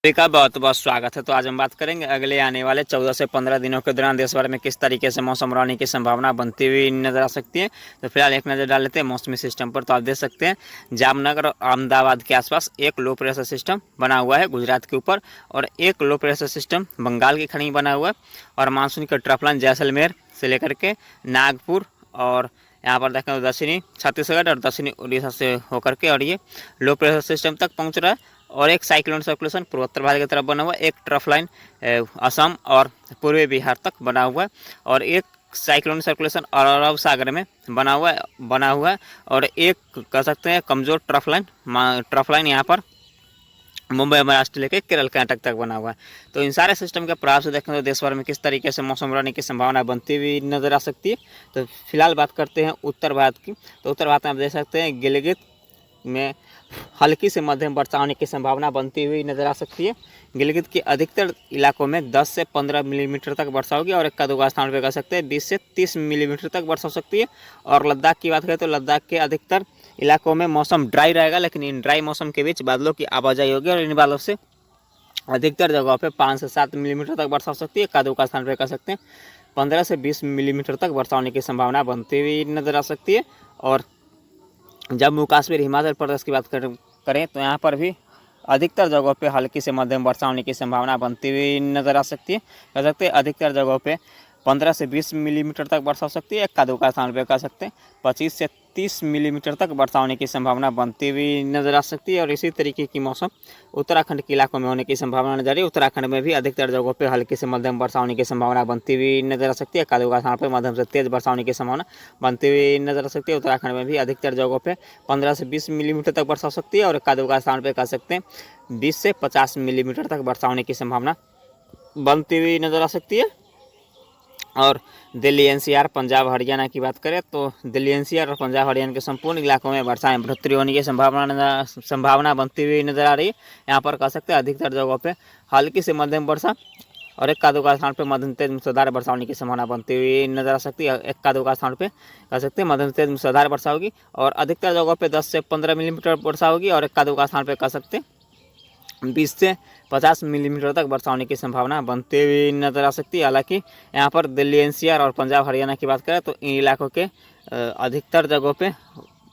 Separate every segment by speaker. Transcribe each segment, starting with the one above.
Speaker 1: सभी का बहुत बहुत स्वागत है। तो आज हम बात करेंगे अगले आने वाले 14 से 15 दिनों के दौरान देश भर में किस तरीके से मौसम रहने की संभावना बनती हुई नजर आ सकती है। तो फिलहाल एक नज़र डाल लेते हैं मौसमी सिस्टम पर। तो आप देख सकते हैं जामनगर और अहमदाबाद के आसपास एक लो प्रेशर सिस्टम बना हुआ है गुजरात के ऊपर, और एक लो प्रेशर सिस्टम बंगाल की खाड़ी में बना हुआ है, और मानसून का ट्रफ लाइन जैसलमेर से लेकर के नागपुर और यहाँ पर देखें तो दक्षिणी छत्तीसगढ़ और दक्षिणी उड़ीसा से होकर के और ये लो प्रेशर सिस्टम तक पहुँच रहा है। और एक साइक्लोन सर्कुलेशन पूर्वोत्तर भारत की तरफ बना हुआ है, एक ट्रफ लाइन असम और पूर्वी बिहार तक बना हुआ है, और एक साइक्लोन सर्कुलेशन अरब सागर में बना हुआ है और एक कह सकते हैं कमज़ोर ट्रफ लाइन यहाँ पर मुंबई महाराष्ट्र लेके केरल कर्नाटक तक बना हुआ है। तो इन सारे सिस्टम के प्रभाव से देखें तो देश भर में किस तरीके से मौसम रहने की संभावना बनती हुई नजर आ सकती है। तो फिलहाल बात करते हैं उत्तर भारत की। तो उत्तर भारत में आप देख सकते हैं गिलगित में हल्की से मध्यम वर्षा होने की संभावना बनती हुई नजर आ सकती है। गिलगित के अधिकतर इलाकों में 10 से 15 मिलीमीटर तक वर्षा होगी, और इक्का दुक्का स्थान पर कह सकते हैं 20 से 30 मिलीमीटर तक वर्षा हो सकती है। और लद्दाख की बात करें तो लद्दाख के अधिकतर इलाकों में मौसम ड्राई रहेगा, लेकिन इन ड्राई मौसम के बीच बादलों की आवाजाही होगी, और इन बादलों से अधिकतर जगहों पे 5 से 7 मिलीमीटर तक वर्षा हो सकती है। इक्का दुक्का स्थान पर कह सकते हैं 15 से 20 मिलीमीटर तक वर्षा होने की संभावना बनती हुई नजर आ सकती है। और जम्मू कश्मीर हिमाचल प्रदेश की बात करें तो यहाँ पर भी अधिकतर जगहों पे हल्की से मध्यम वर्षा होने की संभावना बनती हुई नजर आ सकती है। कह सकते हैं अधिकतर जगहों पे 15 से 20 मिलीमीटर तक वर्षा हो सकती है। इक्का दुक्का स्थान पर कह सकते हैं 25 से 30 मिलीमीटर तक वर्षा होने की संभावना बनती हुई नजर आ सकती है। और इसी तरीके की मौसम उत्तराखंड के इलाकों में होने की संभावना नजर आ रही है। उत्तराखंड में भी अधिकतर जगहों पे हल्की से मध्यम वर्षा होने की संभावना बनती हुई नजर आ सकती है। इक्का दुक्का स्थान पर मध्यम से तेज वर्षा होने की संभावना बनती हुई नजर आ सकती है। उत्तराखंड में भी अधिकतर जगहों पे 15 से 20 मिलीमीटर तक वर्षा हो सकती है, और इक्का दुक्का स्थान पर कह सकते हैं 20 से 50 मिलीमीटर तक वर्षा होने की संभावना बनती हुई नजर आ सकती है। और दिल्ली एनसीआर पंजाब हरियाणा की बात करें तो दिल्ली एनसीआर और पंजाब हरियाणा के संपूर्ण इलाकों में वर्षा में बढ़ोतरी होने की संभावना बनती हुई नजर आ रही है। यहाँ पर कह सकते हैं अधिकतर जगहों पे हल्की से मध्यम वर्षा और इक्का दुक्का स्थान पे मध्यम तेज मूसलाधार वर्षा होने की संभावना बनती हुई नजर आ सकती है। इक्का दुक्का स्थान पे कह सकते हैं मध्यम तेज मूसलाधार वर्षा होगी, और अधिकतर जगहों पे 10 से 15 मिलीमीटर वर्षा होगी, और इक्का दुक्का स्थान पे कह सकते हैं 20 से 50 मिलीमीटर तक वर्षा होने की संभावना बनती हुई नजर आ सकती है। हालांकि यहाँ पर दिल्ली एनसीआर और पंजाब हरियाणा की बात करें तो इन इलाकों के अधिकतर जगहों पे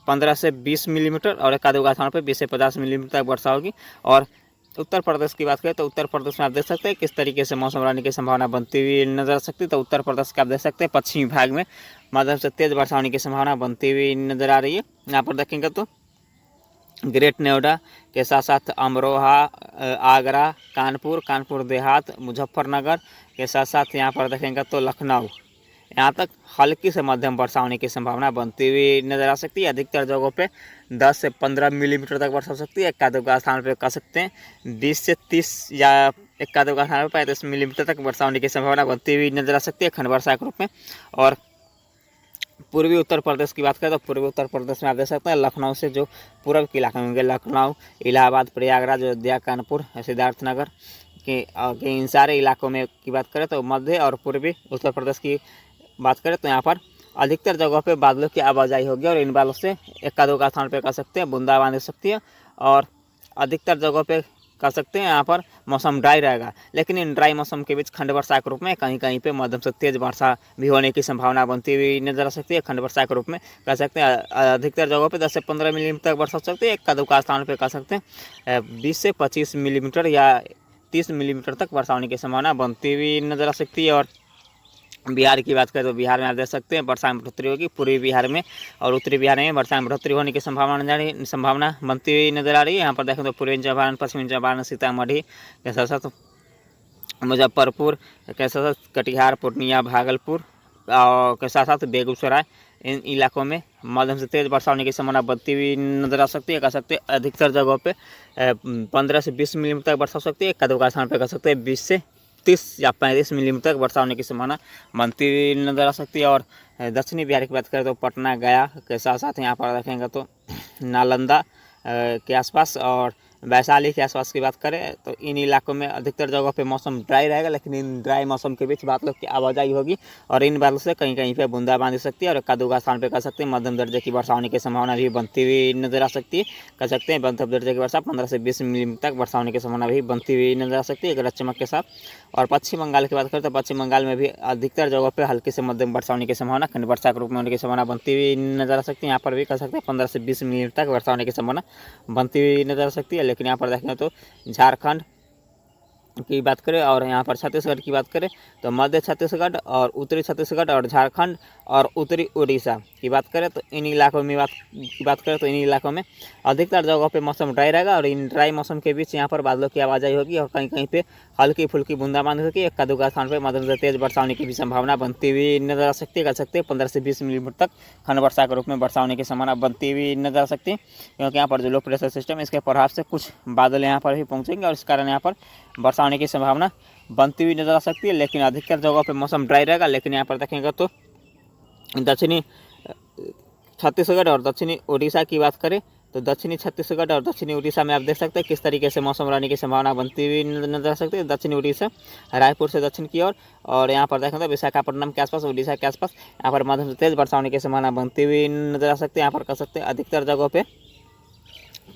Speaker 1: 15 से 20 मिलीमीटर और इक्का दुक्का स्थान पर 20 से 50 मिलीमीटर तक वर्षा होगी। और उत्तर प्रदेश की बात करें तो उत्तर प्रदेश में आप देख सकते हैं किस तरीके से मौसम रहने की संभावना बनती हुई नजर आ सकती है। तो उत्तर प्रदेश का आप देख सकते हैं पश्चिमी भाग में मध्यम से तेज वर्षा होने की संभावना बनती हुई नजर आ रही है। यहाँ पर देखेंगे तो ग्रेट नोएडा के साथ साथ अमरोहा, आगरा, कानपुर देहात, मुजफ्फरनगर के साथ साथ यहाँ पर देखेंगे तो लखनऊ, यहाँ तक हल्की से मध्यम वर्षा होने की संभावना बनती हुई नजर आ सकती है। अधिकतर जगहों पे 10 से 15 मिलीमीटर तक वर्षा हो सकती है। इक्का दुक्का स्थान पे कह सकते हैं 20 से 30 या इक्का दुक्का स्थान पर 35 मिलीमीटर तक वर्षा होने की संभावना बनती हुई नजर आ सकती है खंड वर्षा के रूप में। और पूर्वी उत्तर प्रदेश की बात करें तो पूर्वी उत्तर प्रदेश में आप देख सकते हैं लखनऊ से जो पूर्व के इलाके होंगे, लखनऊ, इलाहाबाद, प्रयागराज, अयोध्या, कानपुर, सिद्धार्थनगर के इन सारे इलाकों में की बात करें तो मध्य और पूर्वी उत्तर प्रदेश की बात करें तो यहाँ पर अधिकतर जगहों पे बादलों की आवाजाही होगी, और इन बादलों से इक्का दुक्का स्थान पर कह सकते हैं बूंदाबांदी हो सकती है। और अधिकतर जगहों पे कह सकते हैं यहाँ पर मौसम ड्राई रहेगा, लेकिन इन ड्राई मौसम के बीच खंड वर्षा के रूप में कहीं कहीं पे मध्यम से तेज वर्षा भी होने की संभावना बनती हुई नजर आ सकती है। खंड वर्षा के रूप में कह सकते हैं अधिकतर जगहों पे 10 से 15 मिलीमीटर तक वर्षा हो सकती है। इक्का दुक्का स्थान पे कह सकते हैं 20 से 25 मिलीमीटर या 30 मिलीमीटर तक वर्षा होने की संभावना बनती हुई नजर आ सकती है। और बिहार की बात करें तो बिहार में आप देख सकते हैं वर्षा में बढ़ोतरी होगी। पूर्वी बिहार में और उत्तरी बिहार में वर्षा में बढ़ोतरी होने की संभावना बनती हुई नजर आ रही है। यहाँ पर देखें तो पूर्वी चंपारण, पश्चिमी चंपारण, सीतामढ़ी के साथ साथ मुजफ्फरपुर के साथ साथ कटिहार, पूर्णिया, भागलपुर के साथ साथ बेगूसराय, इन इलाकों में मध्यम से तेज वर्षा होने की संभावना बनती हुई नजर आ सकती है। कह सकते हैं अधिकतर जगहों पे 15 से 20 मिलीमीटर तक वर्षा हो सकती है। इक्का दुक्का स्थान पर कह सकते हैं 20 से 30 या 35 मिलीमीटर तक वर्षा होने की संभावना बनती हुई नजर आ सकती है। और दक्षिणी बिहार की बात करें तो पटना, गया के साथ साथ यहाँ पर देखेंगे तो नालंदा के आसपास और वैशाली के आसपास की बात करें तो इन इलाकों में अधिकतर जगहों पे मौसम ड्राई रहेगा, लेकिन इन ड्राई मौसम के बीच बादलों की आवाजाही होगी और इन बादलों से कहीं कहीं पे बूंदाबांदी सकती है और एकाध दो स्थान पे कर सकते हैं मध्यम दर्जे की वर्षा होने की संभावना भी बनती हुई नजर आ सकती है। कर सकते हैं मध्यम दर्जे की वर्षा 15 से 20 मिलीमीटर तक वर्षा होने की संभावना भी बनती हुई नजर आ सकती है गरज चमक के साथ। और पश्चिम बंगाल की बात करें तो पश्चिम बंगाल में भी अधिकतर जगहों पर हल्की से मध्यम वर्षा होने की संभावना खंड वर्षा के रूप में होने की संभावना बनती हुई नजर आ सकती है। यहाँ पर भी कर सकते हैं 15 से 20 मिलीमीटर तक वर्षा होने की संभावना बनती हुई नजर आ सकती है। लेकिन यहाँ पर देखें तो झारखंड की बात करें और यहाँ पर छत्तीसगढ़ की बात करें तो मध्य छत्तीसगढ़ और उत्तरी छत्तीसगढ़ और झारखंड और उत्तरी उड़ीसा की बात करें तो इन इलाकों में बात करें तो इन इलाकों में अधिकतर जगहों पे मौसम ड्राई रहेगा और इन ड्राई मौसम के बीच यहाँ पर बादलों की आवाजाही होगी और कहीं कहीं पे हल्की फुल्की बूंदाबांदी होगी। एक कदू का स्थान पर मध्यम से तेज वर्षा होने की भी संभावना बनती हुई नजर आ सकती है। कर सकते हैं 15 से 20 मिलीमीटर तक खंड वर्षा के रूप में वर्षा होने की संभावना बनती हुई नजर आ सकती है, क्योंकि यहाँ पर जो लो प्रेशर सिस्टम इसके प्रभाव से कुछ बादल यहाँ पर भी पहुँचेंगे और इस कारण यहाँ पर वर्षा होने की संभावना बनती हुई नजर आ सकती है। लेकिन अधिकतर जगहों पे मौसम ड्राई रहेगा। लेकिन यहाँ पर देखेंगे तो दक्षिणी छत्तीसगढ़ और दक्षिणी उड़ीसा की बात करें तो दक्षिणी छत्तीसगढ़ और दक्षिणी उड़ीसा में आप देख सकते हैं किस तरीके से मौसम रहने की संभावना बनती हुई नजर आ सकती है। दक्षिणी उड़ीसा रायपुर से दक्षिण की ओर और यहाँ पर देखें तो विशाखापट्टनम के आसपास उड़ीसा के आसपास यहाँ पर मध्यम से तेज वर्षा होने की संभावना बनती हुई नजर आ सकती है। यहाँ पर कर सकते हैं अधिकतर जगहों पे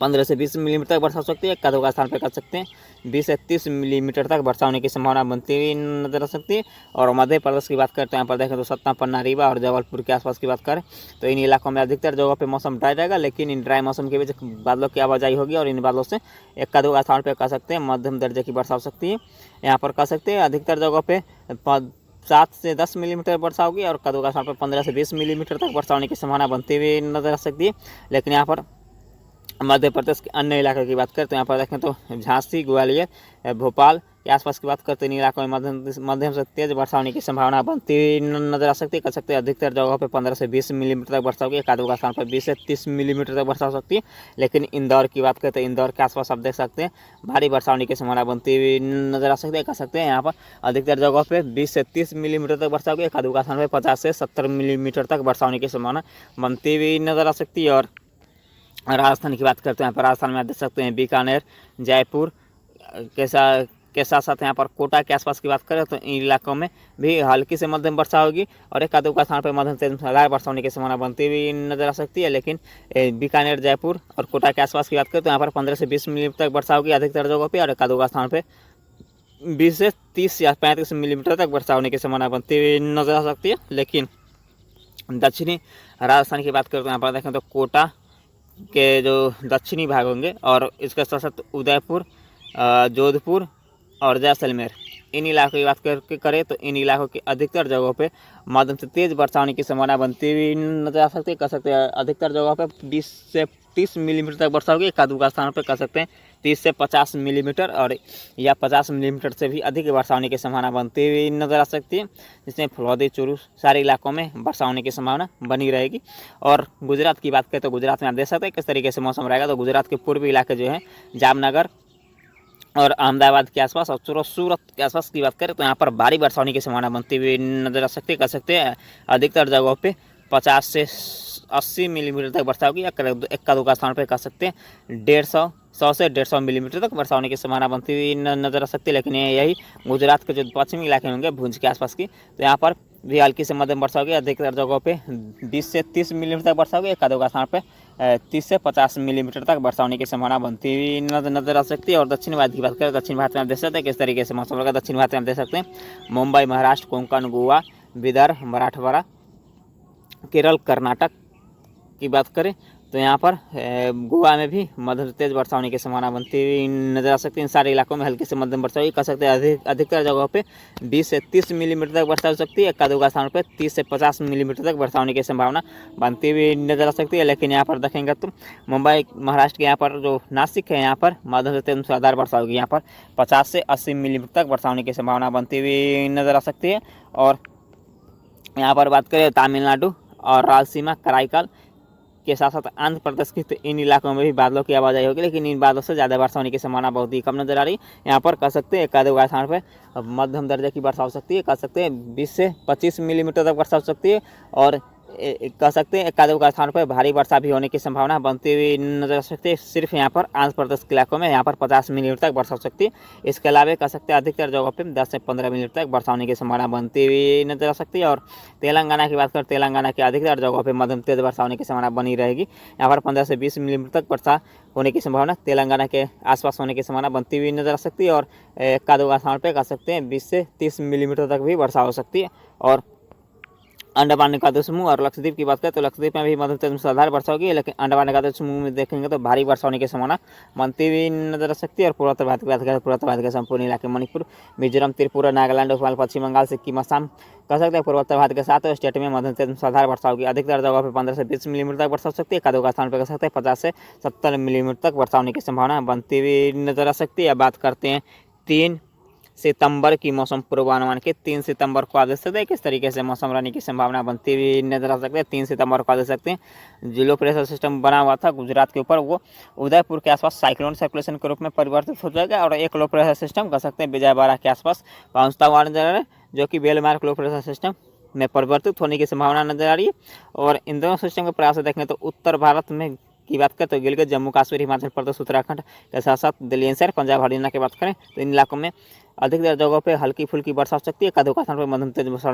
Speaker 1: 15 से 20 मिलीमीटर तक वर्षा हो सकती है। एक का स्थान पर कर सकते हैं 20 से 30 मिलीमीटर तक वर्षा होने की संभावना बनती हुई नजर आ सकती है। और मध्य प्रदेश की बात करते हैं यहाँ पर देखें तो सतना पन्ना रीवा और जबलपुर के आसपास की बात करें तो इन इलाकों में अधिकतर जगहों पे मौसम ड्राई रहेगा। लेकिन इन ड्राई मौसम के बीच बादलों की आवाजाही होगी और इन बादलों से एक का स्थान पर कर सकते हैं मध्यम दर्जे की वर्षा हो सकती है। यहाँ पर कर सकते हैं अधिकतर जगहों पर 7 से 10 मिलीमीटर वर्षा होगी और कदू का स्थान पर 15 से 20 मिलीमीटर तक वर्षा होने की संभावना बनती हुई नजर आ सकती है। लेकिन यहाँ पर मध्य प्रदेश के अन्य इलाकों की बात करें तो यहाँ पर देखें तो झांसी ग्वालियर भोपाल के आसपास की बात करते हैं इन इलाकों में मध्यम से तेज वर्षा होने की संभावना बनती हुई नजर आ सकती है। कर सकते हैं अधिकतर जगहों पे 15 से 20 मिलीमीटर तक वर्षा होगी। एकाध का स्थान पर 20 से 30 मिलीमीटर तक वर्षा हो सकती है। लेकिन इंदौर की बात करते हैं इंदौर के आसपास आप देख सकते हैं भारी वर्षा होने की संभावना बनती हुई नजर आ सकती है। कर सकते हैं यहाँ पर अधिकतर जगहों पर 20 से 30 मिलीमीटर तक वर्षा होगी। एकाध का स्थान पर 50 से 70 मिलीमीटर तक वर्षा होने की संभावना बनती हुई नजर आ सकती है। और राजस्थान की बात करते हैं यहाँ पर राजस्थान में आप देख सकते हैं बीकानेर जयपुर के साथ साथ यहाँ पर कोटा के आसपास की बात करें तो इन इलाकों में भी हल्की से मध्यम वर्षा होगी और एक आध का स्थान पर मध्यम तेज वर्षा होने की संभावना बनती हुई नजर आ सकती है। लेकिन बीकानेर जयपुर और कोटा के आसपास की बात करें तो यहाँ पर 15 से 20 मिलीमीटर तक वर्षा होगी अधिकतर जगहों पर और एक आध का स्थान पर 20 से 30 या 35 मिलीमीटर तक वर्षा होने की संभावना बनती हुई नजर आ सकती है। लेकिन दक्षिणी राजस्थान की बात करें तो यहाँ पर देखें तो कोटा के जो दक्षिणी भाग होंगे और इसके साथ साथ उदयपुर जोधपुर और जैसलमेर इन इलाकों की बात करें तो इन इलाकों की अधिकतर जगहों पे मध्यम से तेज वर्षा होने की संभावना बनती हुई नजर आ सकती है। कर सकते हैं अधिकतर जगहों पे 20 से 30 मिलीमीटर तक वर्षा होगी। एकाध का स्थान पर कर सकते हैं 30 से 50 मिलीमीटर और या 50 मिलीमीटर से भी अधिक वर्षा होने की संभावना बनती हुई नजर आ सकती है, जिसमें फलौदी चूरू सारे इलाकों में वर्षा होने की संभावना बनी रहेगी। और गुजरात की बात करें तो गुजरात में आप देख सकते हैं किस तरीके से मौसम रहेगा। तो गुजरात के पूर्वी इलाके जो है जामनगर और अहमदाबाद के आसपास और सूरत के आसपास की बात करें तो यहाँ पर भारी वर्षा होने की संभावना बनती हुई नजर आ सकती है। कर सकते हैं अधिकतर जगहों पे 50 से 80 मिलीमीटर तक वर्षा होगी। एक्का दुक्का स्थान पर कर सकते हैं 100 से 150 मिलीमीटर तक वर्षा होने की संभावना बनती हुई नजर आ सकती है। लेकिन यही गुजरात के जो पश्चिमी इलाके होंगे भुज के आसपास की तो यहाँ पर भी हल्की से मध्यम वर्षा होगी। अधिकतर जगहों पे 20 से 30 मिलीमीटर तक वर्षा होगी। एक आधे का स्थान पे 30 से 50 मिलीमीटर तक वर्षा होने की संभावना बनती हुई नजर आ सकती है। और दक्षिण भारत की बात करें दक्षिण भारत में आप देख सकते हैं किस तरीके से मौसम रहेगा। दक्षिण भारत में आप देख सकते हैं मुंबई महाराष्ट्र कोंकण गोवा विदर्भ मराठवाड़ा केरल कर्नाटक की बात करें तो यहाँ पर गोवा में भी मध्यम तेज वर्षा होने की संभावना बनती हुई नजर आ सकती है। इन सारे इलाकों में हल्की से मध्यम वर्षा हुई। कर सकते हैं अधिकतर जगहों पे 20 से 30 मिलीमीटर तक वर्षा हो सकती है। एक आधे स्थान पर 30 से 50 मिलीमीटर तक वर्षा होने की संभावना बनती हुई नजर आ सकती है। लेकिन यहाँ पर देखेंगे तो मुंबई महाराष्ट्र के यहाँ पर जो नासिक है यहाँ पर मध्यम से तेज मूसलाधार वर्षा होगी। यहाँ पर 50 से 80 मिलीमीटर तक वर्षा होने की संभावना बनती हुई नजर आ सकती है। और यहाँ पर बात करें तमिलनाडु और रायलसीमा कराईकल के साथ साथ आंध्र प्रदेश की तो इन इलाकों में भी बादलों की आवाजाही होगी। लेकिन इन बादलों से ज़्यादा वर्षा होने की संभावना बहुत ही कम नजर आ रही है। यहाँ पर कर सकते हैं एक आधे स्थान पर मध्यम दर्जे की वर्षा हो सकती है। कर सकते हैं 20 से 25 मिलीमीटर तक वर्षा हो सकती है। और कह सकते हैं एकाध स्थान पर भारी वर्षा भी होने की संभावना बनती हुई नजर आ सकती है। सिर्फ यहाँ पर आंध्र प्रदेश के इलाकों में यहाँ पर 50 मिलीमीटर तक वर्षा हो सकती है। इसके अलावा कह सकते हैं अधिकतर जगहों पर 10 से 15 मिलीमीटर तक वर्षा होने की संभावना बनती हुई नजर आ सकती है। और तेलंगाना की बात करें, तेलंगाना के अधिकतर जगहों पर मध्यम तेज वर्षा होने की संभावना बनी रहेगी। यहाँ पर 15 से 20 मिलीमीटर तक वर्षा होने की संभावना तेलंगाना के आसपास होने की संभावना बनती हुई नजर आ सकती है। और एकाध स्थान पर कह सकते हैं 20 से 30 मिलीमीटर तक भी वर्षा हो सकती है। और अंडमान निकोबार समूह और लक्षद्वीप की बात करें तो लक्षद्वीप में भी मध्यम तेज मूसलाधार वर्षा होगी, लेकिन अंडमान निकोबार समूह में देखेंगे तो भारी वर्षा होने की संभावना बनती हुई नजर आ सकती है। और पूर्वोत्तर भारत की बात करें तो पूर्वोत्तर भारत के संपूर्ण इलाके मणिपुर, मिजोरम, त्रिपुरा, नागालैंड, नेपाल, पश्चिम बंगाल, सिक्किम, असम कह सकते हैं पूर्वोत्तर भारत के 7 स्टेट में मध्यम तेज मूसलाधार वर्षा होगी। अधिकतर जगह पर 15 से 20 मिलीमीटर तक वर्षा हो सकती है। एकाध स्थान पर कह सकते हैं 50 से 70 मिलीमीटर तक वर्षा होने की संभावना बनती हुई नजर आ सकती है। बात करते हैं 3 सितंबर की मौसम पूर्वानुमान के। 3 सितंबर को आप देख सकते हैं किस तरीके से मौसम रहने की संभावना बनती हुई नजर आ सकती है। 3 सितंबर को आप देख सकते हैं जो लो प्रेशर सिस्टम बना हुआ था गुजरात के ऊपर, वो उदयपुर के आसपास साइक्लोन सर्कुलेशन के रूप में परिवर्तित हो जाएगा। और एक लो प्रेशर सिस्टम कह सकते हैं विजयवाड़ा के आसपास पहुंचता हुआ नजर आ रहा है, जो कि बेलमार्क लो प्रेशर सिस्टम में परिवर्तित होने की संभावना नजर आ रही है। और इन दोनों सिस्टम के प्रयास से देखें तो उत्तर भारत में की बात करें तो गिलगित, जम्मू कश्मीर, हिमाचल प्रदेश, उत्तराखंड के साथ साथ दिल्ली एनसीआर, पंजाब, हरियाणा की बात करें तो इन इलाकों में अधिकतर जगहों पे हल्की फुल्की वर्षा हो सकती है। कदों का स्थान पर मध्यम तेज वर्षा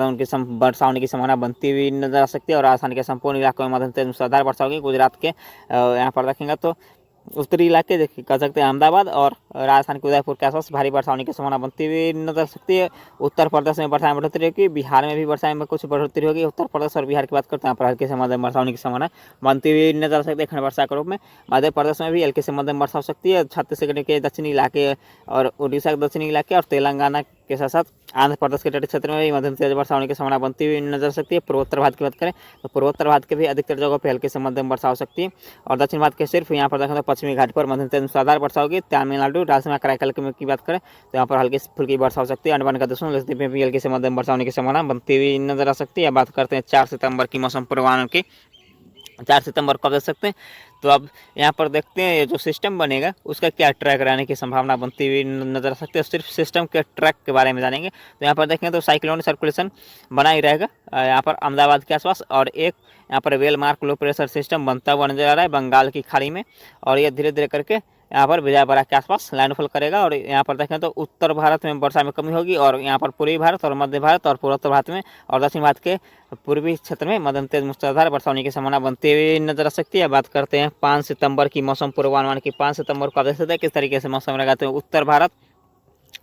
Speaker 1: होने की संभावना बनती हुई नजर आ सकती है। और राजस्थान के संपूर्ण इलाकों में मध्यम तेज मूसलाधार वर्षा होगी। गुजरात के यहाँ पर देखेंगे तो उत्तरी इलाके देखिए कह सकते हैं अहमदाबाद और राजस्थान के उदयपुर के आसपास भारी वर्षा होने की संभावना बनती हुई नजर आ सकती है। उत्तर प्रदेश में वर्षा में बढ़ोतरी होगी, बिहार में भी वर्षा में कुछ बढ़ोतरी होगी। उत्तर प्रदेश और बिहार की बात करते हैं यहाँ पर हल्की से मध्यम वर्षा होने की संभावना बनती हुई नजर आ सकती है खंड वर्षा के रूप में। मध्य प्रदेश में भी हल्की से मध्यम वर्षा हो सकती है। छत्तीसगढ़ के दक्षिणी इलाके और उड़ीसा के दक्षिणी इलाके और तेलंगाना के साथ साथ आंध्र प्रदेश के तटीय क्षेत्र में भी मध्यम तेज वर्षा होने की संभावना बनती हुई नजर आ सकती है। पूर्वोत्तर भारत की बात करें तो पूर्वोत्तर भारत के भी अधिकतर जगहों पर हल्की से मध्यम वर्षा हो सकती है। और दक्षिण भारत के सिर्फ यहाँ पर देखें तो पश्चिमी घाट पर मध्यम तेज मूसलाधार वर्षा होगी। तमिलनाडु, राजस्थान, कराईकल की बात करें तो यहाँ पर हल्की फुल्की वर्षा हो सकती है। अंडमान निकोबार समूह लक्षद्वीप में भी हल्की से मध्यम वर्षा होने की संभावना बनती हुई नजर आ सकती है। बात करते हैं 4 सितंबर की मौसम पूर्वानुमान की। 4 सितंबर को देख सकते हैं तो अब यहाँ पर देखते हैं ये जो सिस्टम बनेगा उसका क्या ट्रैक रहने की संभावना बनती हुई नजर आ सकती है। सिर्फ सिस्टम के ट्रैक के बारे में जानेंगे तो यहाँ पर देखेंगे तो साइक्लोन सर्कुलेशन बना ही रहेगा यहाँ पर अहमदाबाद के आसपास। और एक यहाँ पर वेलमार्क लो प्रेशर सिस्टम बनता हुआ नजर आ रहा है बंगाल की खाड़ी में। और ये धीरे धीरे करके यहाँ पर विजयवाड़ा के आसपास लैंडफॉल करेगा। और यहाँ पर देखें तो उत्तर भारत में वर्षा में कमी होगी और यहाँ पर पूर्वी भारत और मध्य भारत और पूर्वोत्तर भारत में और दक्षिण भारत के पूर्वी क्षेत्र में मध्यम तेज मूसलाधार वर्षा होने की संभावना बनती हुई नजर आ सकती है। बात करते हैं 5 सितंबर की मौसम पूर्वानुमान की। 5 सितंबर को आप देख सकते हैं किस तरीके से मौसम रहेगा। तो उत्तर भारत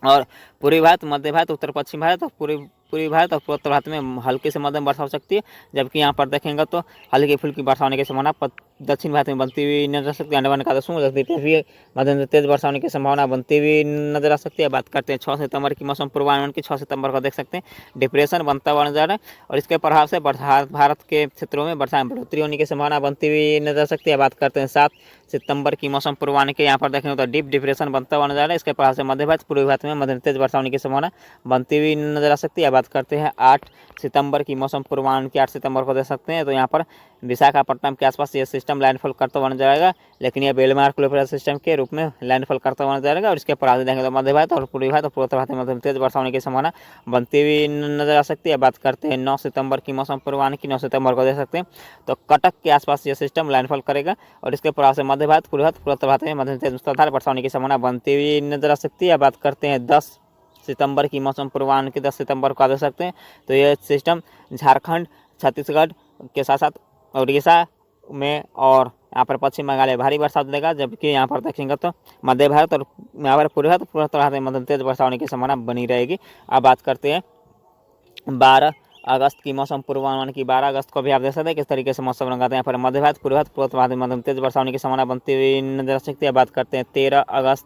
Speaker 1: और पूर्वी भारत, मध्य भारत, उत्तर पश्चिम भारत और पूर्वी भारत और पूर्वोत्तर भारत में हल्की से मध्यम वर्षा हो सकती है। जबकि यहाँ पर देखेंगे तो हल्की फुल्की वर्षा होने की संभावना दक्षिण भारत में बनती हुई नजर आ सकती है। अंडमान निकोबार समूह लक्षद्वीप में भी मध्यम तेज वर्षा होने की संभावना बनती हुई नजर आ सकती है। बात करते हैं 6 सितंबर की मौसम पूर्वानुमान की। 6 सितंबर को देख सकते हैं डिप्रेशन बनता हुआ नजर है और इसके प्रभाव से भारत के क्षेत्रों में वर्षा में बढ़ोतरी होने की संभावना बनती हुई नजर आ सकती है। बात करते हैं 7 सितंबर की मौसम पूर्वानुमान के। यहाँ पर देखेंगे तो डीप डिप्रेशन बनता हुआ नजर है। इसके प्रभाव से मध्य भारत, पूर्वी भारत में मध्यम तेज वर्षा होने की संभावना बनती हुई नजर आ सकती है। बात करते हैं 8 सितंबर की मौसम पूर्वानुमान की। 8 सितंबर को देख सकते हैं तो यहाँ पर विशाखापट्टनम के आसपास ये सिस्टम लैंडफॉल करता हुआ नजर आएगा, लेकिन यह बेलमार्क लो प्रेशर सिस्टम के रूप में लैंडफॉल करता हुआ नजर आएगा। और इसके प्रभाव देखेंगे तो मध्य भारत और पूर्वी भारत और पूर्वोत्तर भारत में मध्यम तेज वर्षा होने की संभावना बनती हुई नजर आ सकती है। बात करते हैं 9 सितंबर की मौसम पूर्वानुमान की। 9 सितंबर को देख सकते हैं तो कटक के आसपास ये सिस्टम लैंडफॉल करेगा और इसके प्रभाव से मध्य भारत, पूर्वी भारत, पूर्वोत्तर भारत में मध्यम तेज मूसलाधार वर्षा होने की संभावना बनती हुई नजर आ सकती है। बात करते हैं 10 सितंबर की मौसम पूर्वानुमान की। 10 सितंबर को आ देख सकते हैं तो यह सिस्टम झारखंड, छत्तीसगढ़ के साथ साथ उड़ीसा में और यहाँ पर पश्चिम बंगाल में भारी वर्षा देगा। जबकि यहाँ पर देखेंगे तो मध्य भारत और यहाँ पर पूर्वी भारत, पूर्वोत्तर भारत में मध्यम तेज वर्षा होने की संभावना बनी रहेगी। अब बात करते हैं 12 अगस्त की मौसम पूर्वानुमान की। 12 अगस्त को भी आप देख सकते हैं किस तरीके से मौसम रंगा था। यहाँ पर मध्य भारत, पूर्वी भारत, पूर्वोत्तर भारत में मध्यम तेज वर्षा होने की संभावना बनती हुई नजर आ सकती है। बात करते हैं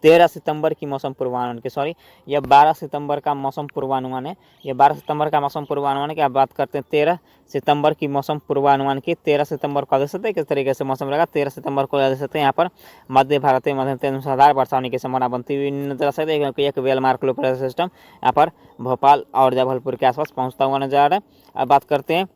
Speaker 1: 13 सितंबर की मौसम पूर्वानुमान की। सॉरी, यह 12 सितंबर का मौसम पूर्वानुमान है। यह 12 सितंबर का मौसम पूर्वानुमान है कि आप बात करते हैं 13 सितंबर की मौसम पूर्वानुमान की। 13 सितंबर को देख सकते हैं किस तरीके से मौसम रहेगा। 13 सितंबर को देख सकते हैं यहाँ पर मध्य भारत में मध्यम तेज मूसलाधार वर्षा होने की संभावना बनती हुई नजर आ सकती है, क्योंकि एक वेलमार्क लो प्रेशर सिस्टम यहाँ पर भोपाल और जबलपुर के आसपास पहुँचता हुआ नजर आ रहा है। अब बात करते हैं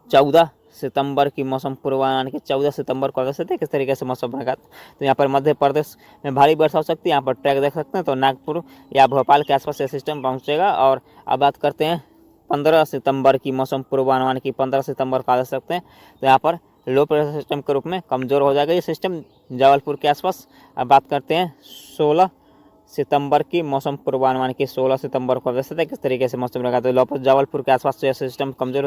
Speaker 1: 14 सितंबर की मौसम पूर्वानुमान की। 14 सितंबर को देख सकते हैं किस तरीके से मौसम रहेगा। तो यहाँ पर मध्य प्रदेश में भारी वर्षा हो सकती है। यहाँ पर ट्रैक देख सकते हैं तो नागपुर या भोपाल के आसपास ये सिस्टम पहुँचेगा। और अब बात करते हैं 15 सितंबर की मौसम पूर्वानुमान की 15 सितंबर को आ सकते हैं। तो यहाँ पर लो प्रेशर सिस्टम के रूप में कमज़ोर हो जाएगा ये सिस्टम जबलपुर के आसपास। अब बात करते हैं 16 सितंबर की मौसम पूर्वानुमान की। 16 सितंबर को देख सकते हैं किस तरीके से मौसम रहेगा। तो जबलपुर के आसपास तो यह सिस्टम कमज़ोर